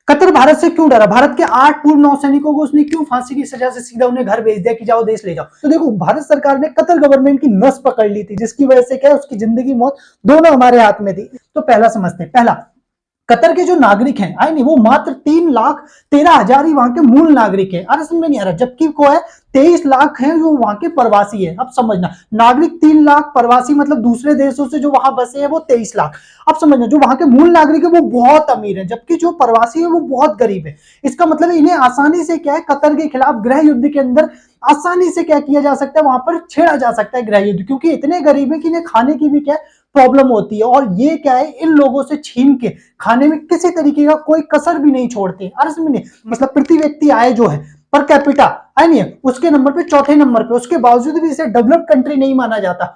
Qatar Bharat से क्यों डरा? भारत के 8 पूर्व नौसैनिकों को उसने क्यों फांसी की सजा से सीधा उन्हें घर भेज दिया कि जाओ देश ले जाओ? तो देखो, भारत सरकार ने कतर गवर्नमेंट की नस पकड़ ली थी, जिसकी वजह से क्या है, उसकी जिंदगी मौत दोनों हमारे हाथ में थी। तो पहला समझते हैं। पहला, कतर के जो नागरिक हैं, आए नहीं, वो मात्र 3,13,000 ही वहां के मूल नागरिक हैं। अरे समझ में नहीं आ रहा, जबकि को है 23 लाख हैं जो वहां के प्रवासी हैं। अब समझना, नागरिक 3 लाख, प्रवासी मतलब दूसरे देशों से जो वहां बसे हैं वो 23 लाख। अब समझना, जो वहां के मूल नागरिक है वो बहुत अमीर है, जबकि जो प्रवासी है वो बहुत गरीब है। इसका मतलब इन्हें आसानी से क्या है, कतर के खिलाफ गृह युद्ध के अंदर आसानी से क्या किया जा सकता है, वहां पर छेड़ा जा सकता है गृह युद्ध, क्योंकि इतने गरीब है कि इन्हें खाने की भी क्या प्रॉब्लम होती है। और ये क्या है, इन लोगों से छीन के खाने में किसी तरीके का कोई कसर भी नहीं छोड़ते। अरे समझिए, मतलब प्रति व्यक्ति आय जो है, पर कैपिटा है नहीं है, उसके नंबर पे चौथे नंबर पे, उसके बावजूद भी इसे डेवलप्ड कंट्री नहीं माना जाता।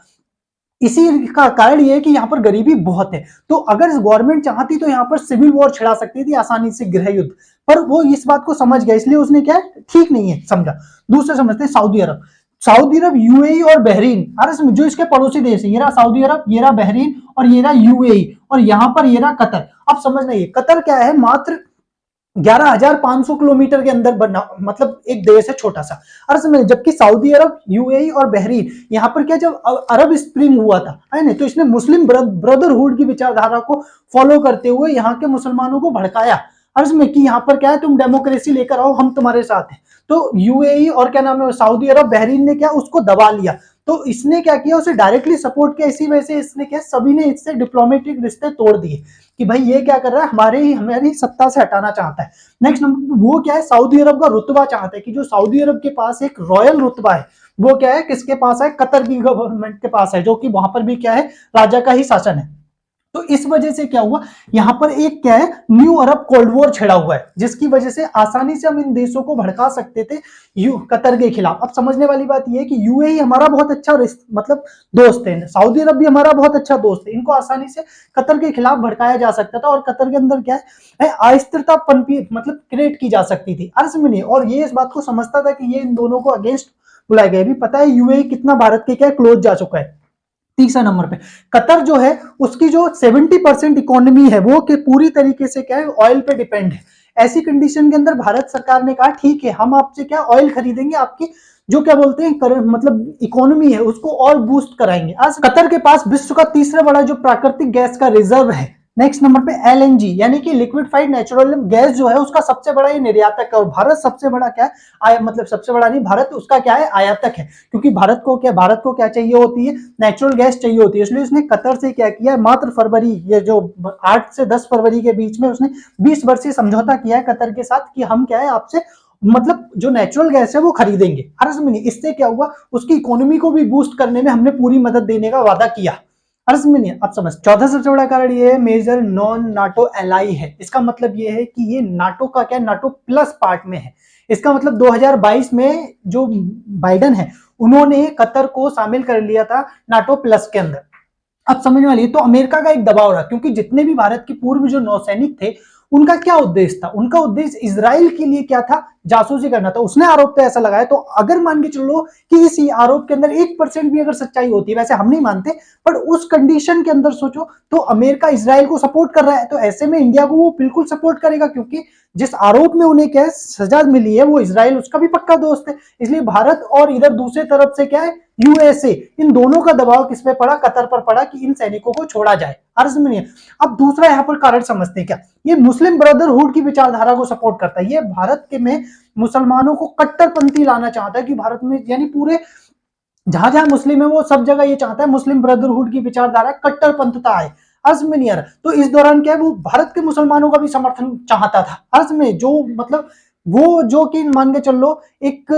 इसी का कारण यह है कि यहाँ पर गरीबी बहुत है। तो अगर गवर्नमेंट चाहती तो यहाँ पर सिविल वॉर छिड़ा सकती थी आसानी से, गृह युद्ध, पर वो इस बात को समझ गया, इसलिए उसने क्या, ठीक नहीं है समझा। दूसरे समझते हैं सऊदी अरब। सऊदी अरब, यूएई और बहरीन, अरे जो इसके पड़ोसी देश है, ये रहा सऊदी अरब, ये रहा बहरीन, और ये रहा यूएई, और यहां पर ये रहा कतर। अब समझना, ये कतर क्या है, मात्र 11,500 किलोमीटर के अंदर बना, मतलब एक देश है छोटा सा। और समझ, जबकि सऊदी अरब, यूएई और बहरीन, यहाँ पर क्या, जब अरब स्प्रिंग हुआ था, है ना, तो इसने मुस्लिम ब्रदरहुड की विचारधारा को फॉलो करते हुए यहाँ के मुसलमानों को भड़काया, अर्ज में, कि यहाँ पर क्या है, तुम डेमोक्रेसी लेकर आओ, हम तुम्हारे साथ हैं। तो यूएई और क्या नाम है, सऊदी अरब, बहरीन ने क्या, उसको दबा लिया। तो इसने क्या किया, उसे डायरेक्टली सपोर्ट किया। इसी वजह से इसने क्या, सभी ने इससे डिप्लोमेटिक रिश्ते तोड़ दिए कि भाई ये क्या कर रहा है, हमारी सत्ता से हटाना चाहता है। नेक्स्ट नंबर, वो क्या है, सऊदी अरब का रुतबा चाहता है, कि जो सऊदी अरब के पास एक रॉयल रुतबा है, वो क्या है, किसके पास है, कतर की गवर्नमेंट के पास है, जो कि वहां पर भी क्या है, राजा का ही शासन है। तो इस वजह से क्या हुआ, यहां पर एक क्या है, न्यू अरब कोल्ड वॉर छिड़ा हुआ है, जिसकी वजह से आसानी से हम इन देशों को भड़का सकते थे कतर के खिलाफ। अब समझने वाली बात यह है कि यूएई हमारा बहुत अच्छा मतलब दोस्त है, सऊदी अरब भी हमारा बहुत अच्छा दोस्त है, इनको आसानी से कतर के खिलाफ भड़काया जा सकता था, और कतर के अंदर क्या है, अस्थिरता पनपी, मतलब क्रिएट की जा सकती थी। अर्ज में नहीं, और ये इस बात को समझता था कि ये इन दोनों को अगेंस्ट बुलाया गया। भी पता है यूएई कितना भारत के क्या क्लोज जा चुका है। तीसरा नंबर पे कतर जो है, उसकी जो 70% इकोनॉमी है वो के पूरी तरीके से क्या है, ऑयल पे डिपेंड है। ऐसी कंडीशन के अंदर भारत सरकार ने कहा ठीक है, हम आपसे क्या ऑयल खरीदेंगे, आपकी जो क्या बोलते हैं मतलब इकोनॉमी है उसको और बूस्ट कराएंगे। आज कतर के पास विश्व का तीसरा बड़ा जो प्राकृतिक गैस का रिजर्व है। नेक्स्ट नंबर पे एलएनजी यानी कि लिक्विफाइड नेचुरल गैस जो है, उसका सबसे बड़ा ये निर्यातक है। और भारत सबसे बड़ा क्या है, मतलब सबसे बड़ा नहीं, भारत उसका क्या है, आयातक है। क्योंकि भारत को क्या चाहिए होती है, नेचुरल गैस चाहिए होती है। इसलिए उसने कतर से क्या किया, मात्र फरवरी, ये जो 8 से 10 फरवरी के बीच में उसने 20 वर्षीय समझौता किया है कतर के साथ, कि हम क्या है आपसे मतलब जो नेचुरल गैस है वो खरीदेंगे। अरे समझिए, इससे क्या हुआ, उसकी इकोनॉमी को भी बूस्ट करने में हमने पूरी मदद देने का वादा किया। अर्ज में नहीं, अब समझ। चौथा सबसे बड़ा कारण ये है, मेजर नॉन नाटो एलाई है। इसका मतलब ये है कि ये नाटो का क्या, नाटो प्लस पार्ट में है। इसका मतलब 2022 में जो बाइडन है, उन्होंने कतर को शामिल कर लिया था नाटो प्लस के अंदर। अब समझने वाली, तो अमेरिका का एक दबाव रहा, क्योंकि जितने भी भारत के पूर्व जो नौसैनिक थे, उनका क्या उद्देश्य था, उनका उद्देश्य इजराइल के लिए क्या था, जासूसी करना था। उसने आरोप तो ऐसा लगाया, तो अगर मान के चलो कि इस आरोप के अंदर 1% भी अगर सच्चाई होती है, वैसे हम नहीं मानते, पर उस कंडीशन के अंदर सोचो तो अमेरिका इजराइल को सपोर्ट कर रहा है, तो ऐसे में इंडिया को वो बिल्कुल सपोर्ट करेगा, क्योंकि जिस आरोप में उन्हें क्या है सजा मिली है, वो इजराइल उसका भी पक्का दोस्त है। इसलिए भारत और इधर दूसरी तरफ से क्या है, यूएसए, इन दोनों का दबाव किस पे पड़ा, कतर पर पड़ा, कि इन सैनिकों को छोड़ा जाए। अर्ज में नहीं। अब दूसरा यहाँ पर कारण समझते हैं क्या, ये मुस्लिम ब्रदरहुड की विचारधारा को सपोर्ट करता है। ये भारत के में मुसलमानों को कट्टरपंथी लाना चाहता है, कि भारत में यानी पूरे जहां जहां मुस्लिम है वो सब जगह ये चाहता है मुस्लिम ब्रदरहुड की विचारधारा कट्टरपंथता आए। अर्ज में नहीं आ रहा, तो इस दौरान क्या है, वो भारत के मुसलमानों का भी समर्थन चाहता था। अर्ज में जो मतलब वो जो कि मान के चल लो एक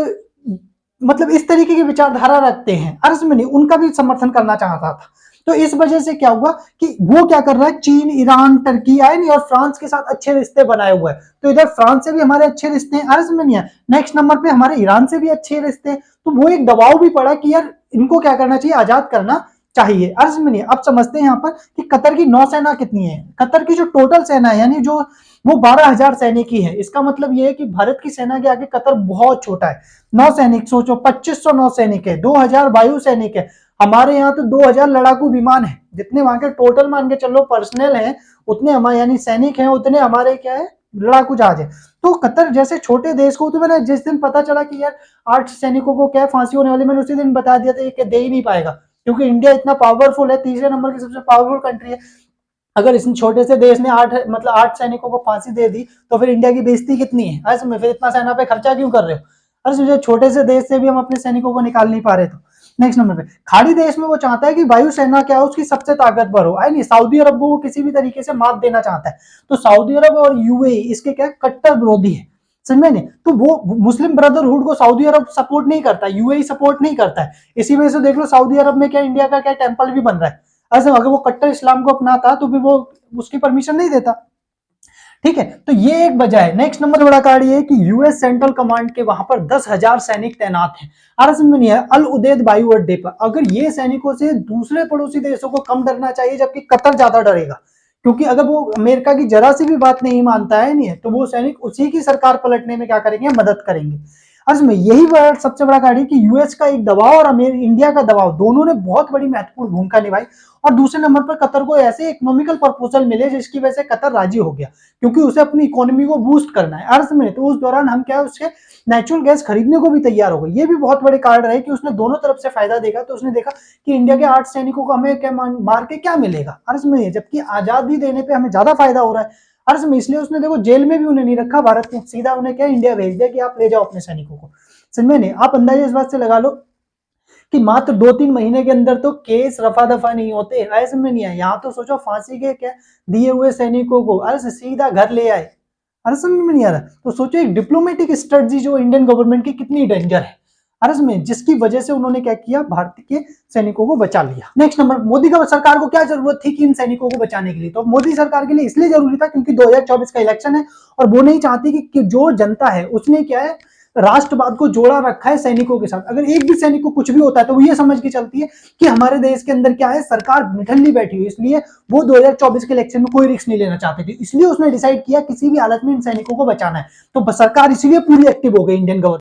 मतलब इस तरीके की विचारधारा रखते हैं, अर्ज में नहीं, उनका भी समर्थन करना चाहता था। तो इस वजह से क्या हुआ कि वो क्या कर रहा है, चीन, ईरान, टर्की आए नहीं, और फ्रांस के साथ अच्छे रिश्ते बनाए हुए हैं। तो इधर फ्रांस से भी हमारे अच्छे रिश्ते हैं, अर्ज में नहीं है। नेक्स्ट नंबर पे हमारे ईरान से भी अच्छे रिश्ते हैं। तो वो एक दबाव भी पड़ा कि यार इनको क्या करना चाहिए, आजाद करना चाहिए। अर्ज में नहीं। अब समझते हैं यहाँ पर कि कतर की नौसेना कितनी है। कतर की जो टोटल सेना है, यानी जो वो 12,000 सैनिक ही है। इसका मतलब ये है कि भारत की सेना के आगे कतर बहुत छोटा है। नौसैनिक सोचो, 2500 नौसैनिक है, 2000 वायु सैनिक है, हमारे यहाँ तो 2000 लड़ाकू विमान है। जितने वहां के टोटल मान के चलो पर्सनल है, उतने हमारे यानी सैनिक हैं, उतने हमारे क्या है लड़ाकू जहाज है। तो कतर जैसे छोटे देश को, तो मैंने जिस दिन पता चला कि यार 8 सैनिकों को क्या फांसी होने वाली, मैंने उसी दिन बता दिया था ये दे ही नहीं पाएगा, क्योंकि इंडिया इतना पावरफुल है, तीसरे नंबर की सबसे पावरफुल कंट्री है। अगर इस छोटे से देश ने 8 सैनिकों को फांसी दे दी तो फिर इंडिया की बेइज्जती कितनी है, ऐसे में फिर इतना सेना पे खर्चा क्यों कर रहे हो। अरे सोचिए छोटे से देश से भी हम अपने सैनिकों को निकाल नहीं पा रहे। तो नेक्स्ट नंबर पे खाड़ी देश में वो चाहता है कि वायुसेना क्या है उसकी सबसे ताकतवर हो, आई नहीं, सऊदी अरब को वो किसी भी तरीके से मात देना चाहता है। तो सऊदी अरब और यूएई इसके क्या कट्टर विरोधी है, समझ में नहीं। तो वो मुस्लिम ब्रदरहुड को सऊदी अरब सपोर्ट नहीं करता, यूएई सपोर्ट नहीं करता है। इसी वजह से देख लो सऊदी अरब में क्या इंडिया का क्या टेंपल भी बन रहा है। ऐसे अगर वो कट्टर इस्लाम को अपनाता तो फिर वो उसकी परमिशन नहीं देता। ठीक है, तो ये एक वजह है। नेक्स्ट नंबर बड़ा कार्ड ये है कि यूएस सेंट्रल कमांड के वहां पर 10,000 सैनिक तैनात हैं। समझ में नहीं है, अल उदैद वायु अड्डे पर। अगर ये सैनिकों से दूसरे पड़ोसी देशों को कम डरना चाहिए, जबकि कतर ज्यादा डरेगा, क्योंकि अगर वो अमेरिका की जरा सी भी बात नहीं मानता है नहीं है, तो वो सैनिक उसी की सरकार पलटने में क्या करेंगे, मदद करेंगे। में यही सबसे बड़ा कार्ड है कि यूएस का एक दबाव और इंडिया का दबाव दोनों ने बहुत बड़ी महत्वपूर्ण भूमिका निभाई। और दूसरे नंबर पर कतर को ऐसे इकोनॉमिकल प्रपोजल मिले जिसकी वजह से कतर राजी हो गया, क्योंकि उसे अपनी इकोनॉमी को बूस्ट करना है अर्थ में। तो उस दौरान हम क्या उसके नेचुरल गैस खरीदने को भी तैयार हो गए। ये भी बहुत बड़े कार्ड रहे कि उसने दोनों तरफ से फायदा देखा। तो उसने देखा कि इंडिया के 8 सैनिकों को हमें क्या मार के क्या मिलेगा अर्थ में, जबकि आजादी देने पे हमें ज्यादा फायदा हो रहा है अर्थ में। इसलिए उसने देखो जेल में भी उन्हें नहीं रखा भारत ने, सीधा उन्हें क्या इंडिया भेज दिया कि आप ले जाओ अपने सैनिकों को। समझ में नहीं, आप अंदाजा इस बात से लगा लो कि मात्र 2-3 महीने के अंदर तो केस रफा दफा नहीं होते, ऐसे में नहीं है। यहाँ तो सोचो फांसी के क्या दिए हुए सैनिकों को अरे सीधा घर ले आए, अरे समझ में नहीं आ रहा। तो सोचो एक डिप्लोमेटिक स्ट्रेटजी जो इंडियन गवर्नमेंट की कितनी डेंजर है अर्ज में, जिसकी वजह से उन्होंने क्या किया, भारतीय के सैनिकों को बचा लिया। नेक्स्ट नंबर, मोदी का सरकार को क्या जरूरत थी कि इन सैनिकों को बचाने के लिए, तो मोदी सरकार के लिए इसलिए जरूरी था क्योंकि 2024 का इलेक्शन है और वो नहीं चाहती कि जो जनता है उसने क्या है राष्ट्रवाद को जोड़ा रखा है सैनिकों के साथ। अगर एक भी सैनिक को कुछ भी होता है तो वो ये समझ के चलती है कि हमारे देश के अंदर क्या है, सरकार निठल्ली बैठी हुई, इसलिए वो 2024 के इलेक्शन में कोई रिस्क नहीं लेना चाहते थे। इसलिए उसने डिसाइड किया किसी भी हालत में इन सैनिकों को बचाना है। तो सरकार इसलिए पूरी एक्टिव हो गई इंडियन गवर्नमेंट।